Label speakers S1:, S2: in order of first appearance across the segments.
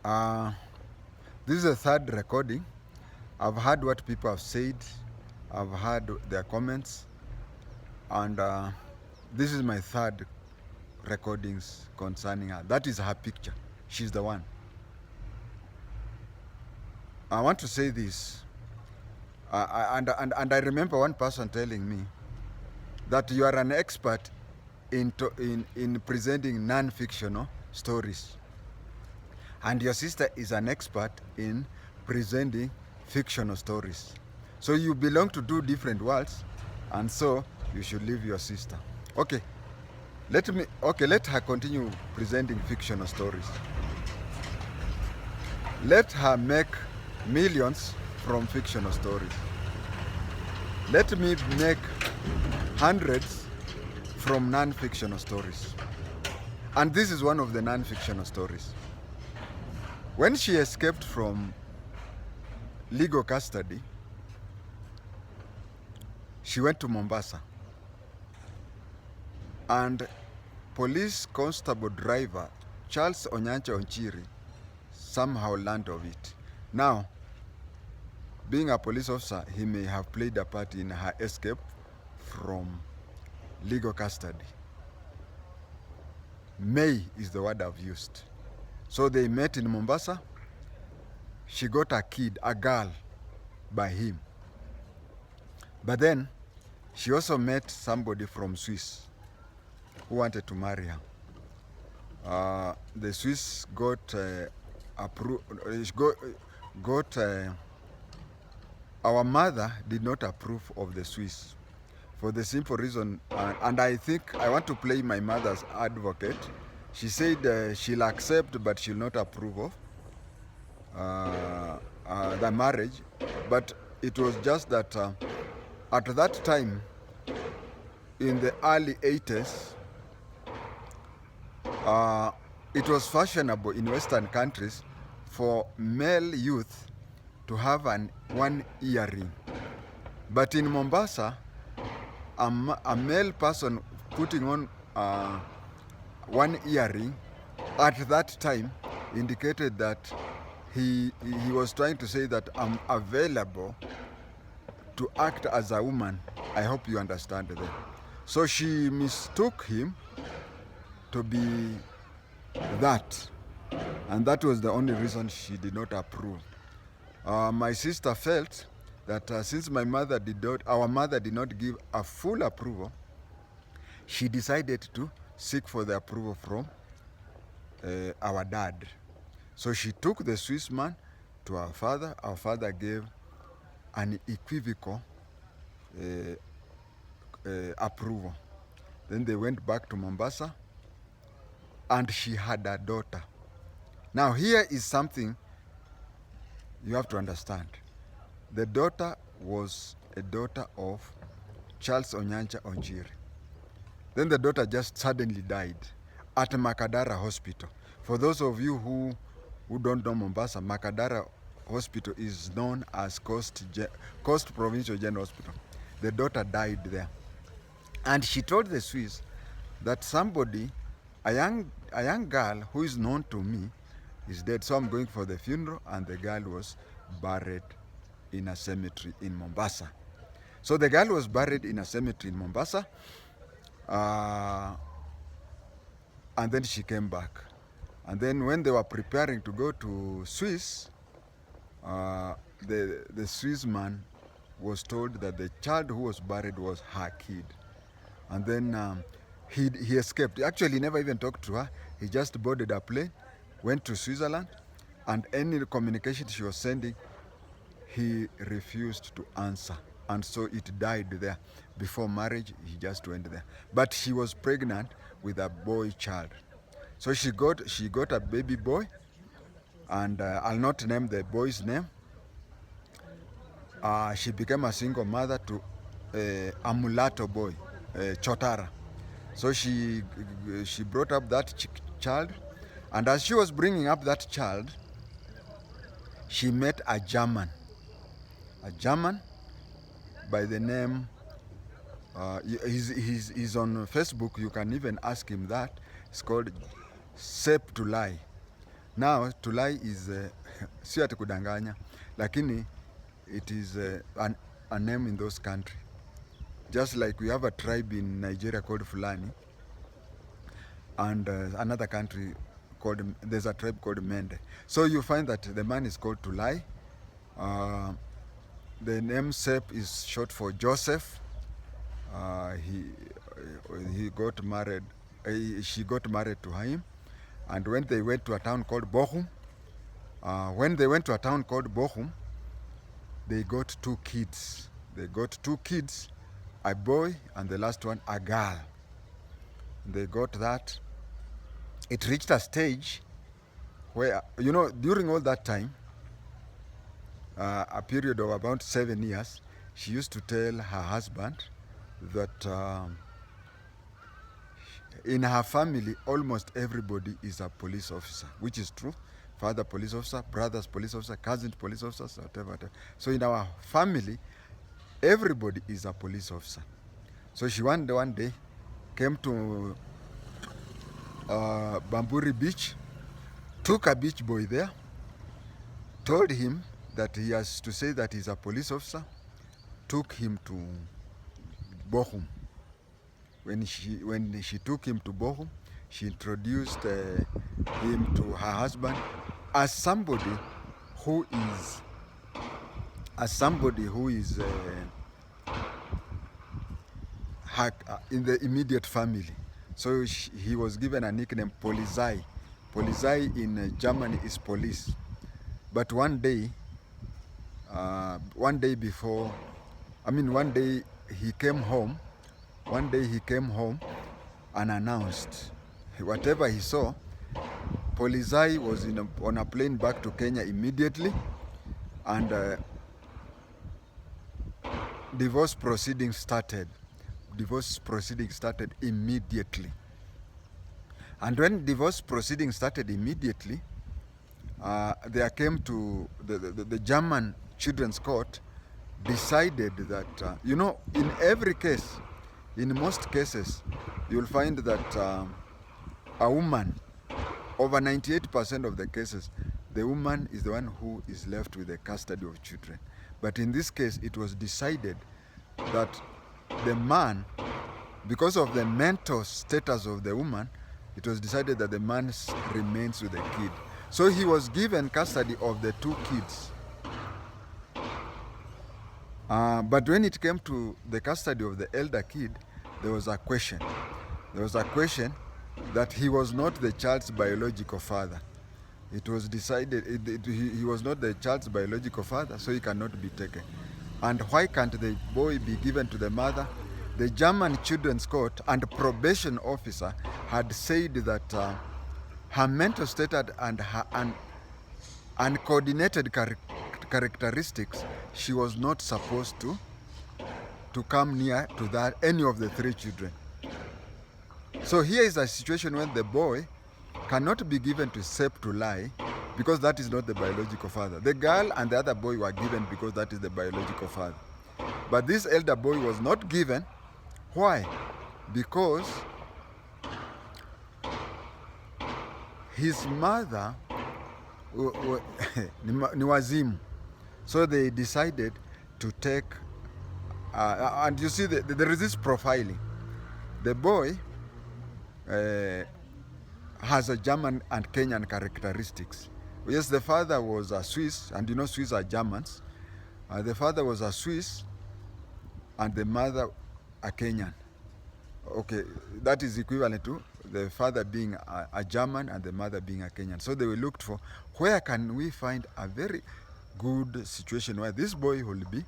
S1: Uh, this is the third recording. I've heard what people have said. I've heard their comments, and this is my third recordings concerning her. That is her picture. She's the one. I want to say this, and I remember one person telling me that you are an expert in presenting non-fictional stories, and your sister is an expert in presenting fictional stories. So you belong to two different worlds, and so you should leave your sister. Okay, let her continue presenting fictional stories. Let her make millions from fictional stories. Let me make hundreds from non-fictional stories. And this is one of the non-fictional stories. When she escaped from legal custody, she went to Mombasa. And police constable driver Charles Onyancha Onchiri somehow learned of it. Now, being a police officer, he may have played a part in her escape from legal custody. May is the word I've used. So they met in Mombasa. She got a kid, a girl, by him. But then, she also met somebody from Swiss who wanted to marry her. The Swiss got our mother did not approve of the Swiss for the simple reason, and I think I want to play my mother's advocate. She said she'll accept, but she'll not approve of the marriage. But it was just that at that time, in the early 80s, it was fashionable in Western countries for male youth to have one earring. But in Mombasa, a male person putting on one earring at that time indicated that he was trying to say that I'm available to act as a woman. I hope you understand that. So she mistook him to be that, and that was the only reason she did not approve. My sister felt that since our mother did not give a full approval, she decided to seek for the approval from our dad. So she took the Swiss man to our father. Our father gave an equivocal approval. Then they went back to Mombasa, and she had a daughter. Now here is something you have to understand. The daughter was a daughter of Charles Onyancha Onchiri. Then the daughter just suddenly died at Makadara Hospital. For those of you who don't know Mombasa, Makadara Hospital is known as Coast Provincial General Hospital. The daughter died there. And she told the Swiss that somebody, a young girl who is known to me, is dead. So I'm going for the funeral, and the girl was buried in a cemetery in Mombasa. So the girl was buried in a cemetery in Mombasa, and then she came back. And then when they were preparing to go to Swiss, the Swiss man was told that the child who was buried was her kid. And then he escaped. Actually, he never even talked to her. He just boarded a plane, went to Switzerland, and any communication she was sending, he refused to answer. And so it died there. Before marriage, he just went there. But she was pregnant with a boy child. So she got a baby boy, and I'll not name the boy's name. She became a single mother to a mulatto boy, Chotara. So she brought up that child, and as she was bringing up that child, she met a German by the name, he's on Facebook, you can even ask him that. It's called Sep to Lie. Now Tulai is sio ati kudanganya, lakini it is a name in those countries. Just like we have a tribe in Nigeria called Fulani, and another country called, there's a tribe called Mende. So you find that the man is called Tulai. The name Sep is short for Joseph. He got married. She got married to him, and when they went to a town called Bochum, they got two kids. They got two kids, a boy and the last one a girl. They got that. It reached a stage where, you know, during all that time, a period of about 7 years, she used to tell her husband that in her family, almost everybody is a police officer, which is true. Father police officer, brothers police officer, cousins police officers, whatever. So in our family, everybody is a police officer. So she one day came to Bamburi Beach, took a beach boy there, told him that he has to say that he's a police officer, took him to Bochum. When she took him to Bochum, she introduced him to her husband as somebody who is in the immediate family. So he was given a nickname Polizei. Polizei in Germany is police. But one day he came home. One day he came home unannounced. Whatever he saw, Polizei was on a plane back to Kenya immediately, and divorce proceedings started. Divorce proceedings started immediately. And when divorce proceedings started immediately, there came to the German Children's Court decided that, you know, in every case, in most cases, you'll find that a woman, over 98% of the cases, the woman is the one who is left with the custody of children. But in this case, it was decided that the man, because of the mental status of the woman, it was decided that the man remains with the kid. So he was given custody of the two kids. But when it came to the custody of the elder kid, there was a question. There was a question that he was not the child's biological father. It was decided he was not the child's biological father, so he cannot be taken. And why can't the boy be given to the mother? The German Children's Court and probation officer had said that her mental status and her uncoordinated characteristics, she was not supposed to come near to that any of the three children. So here is a situation when the boy cannot be given to Sep Tulai because that is not the biological father. The girl and the other boy were given because that is the biological father. But this elder boy was not given. Why? Because his mother ni wazimu. So they decided to take, and you see there is this profiling. The boy has a German and Kenyan characteristics. Yes, the father was a Swiss, and you know Swiss are Germans. The father was a Swiss, and the mother a Kenyan. Okay, that is equivalent to the father being a German and the mother being a Kenyan. So they were looked for, where can we find a very good situation where this boy will be?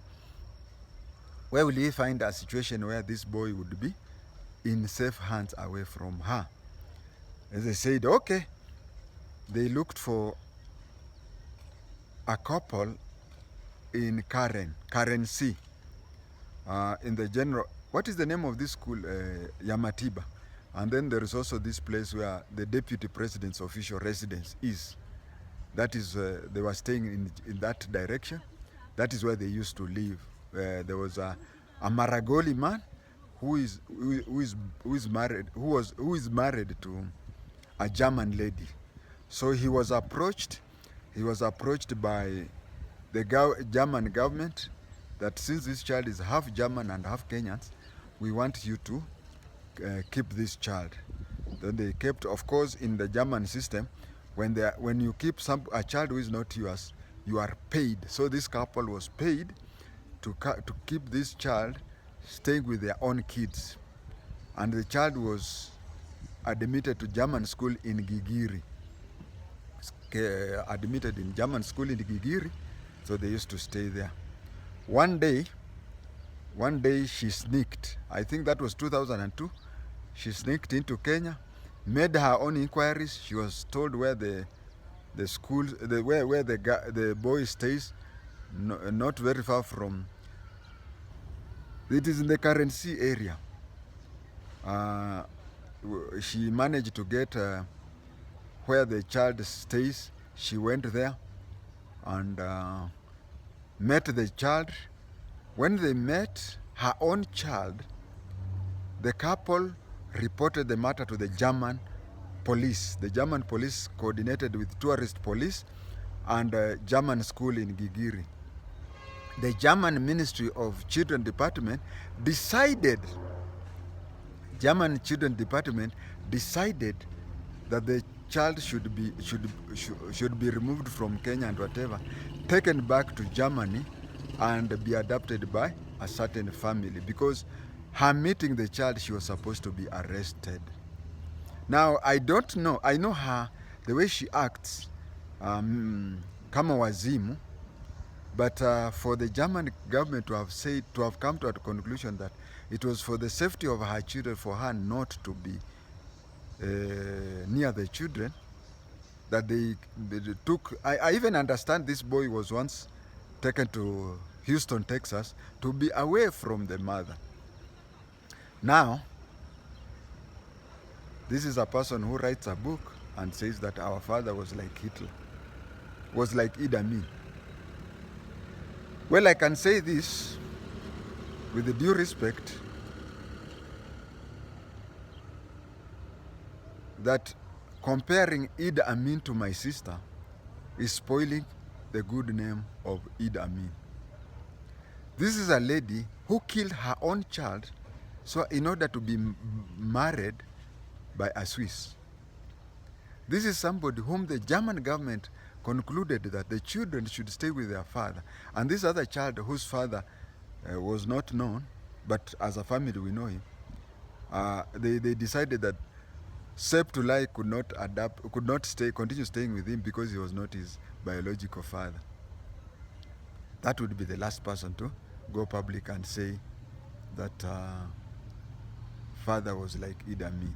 S1: Where will he find a situation where this boy would be in safe hands away from her? As they said, okay, they looked for a couple in Karen C. In the general, what is the name of this school? Yamatiba. And then there is also this place where the deputy president's official residence is. That is, they were staying in that direction. That is where they used to live. There was a Maragoli man who is married to a German lady. So he was approached by the German government that since this child is half German and half Kenyans, we want you to keep this child. Then they kept, of course, in the German system, when you keep a child who is not yours, you are paid. So this couple was paid to keep this child staying with their own kids. And the child was admitted to German school in Gigiri. Admitted in German school in Gigiri, so they used to stay there. One day she sneaked, I think that was 2002, she sneaked into Kenya, made her own inquiries. She was told where the school, where the boy stays, not very far from, it is in the Currency area. She managed to get where the child stays. She went there and met the child. When they met her own child, the couple reported the matter to the German police. The German police coordinated with tourist police and German school in Gigiri. The German Ministry of Children Department decided, German Children Department decided that the child should be removed from Kenya and whatever, taken back to Germany and be adopted by a certain family, because her meeting the child, she was supposed to be arrested. Now, I don't know, I know her, the way she acts, kama wazimu, but for the German government to have come to a conclusion that it was for the safety of her children, for her not to be near the children, that they took, I even understand this boy was once taken to Houston, Texas, to be away from the mother. Now, this is a person who writes a book and says that our father was like Hitler, was like Idi Amin. Well, I can say this with the due respect, that comparing Idi Amin to my sister is spoiling the good name of Idi Amin. This is a lady who killed her own child so in order to be married by a Swiss. This is somebody whom the German government concluded that the children should stay with their father. And this other child whose father was not known, but as a family we know him, they decided that Septulai could not continue staying with him because he was not his biological father. That would be the last person to go public and say that father was like Idi Amin.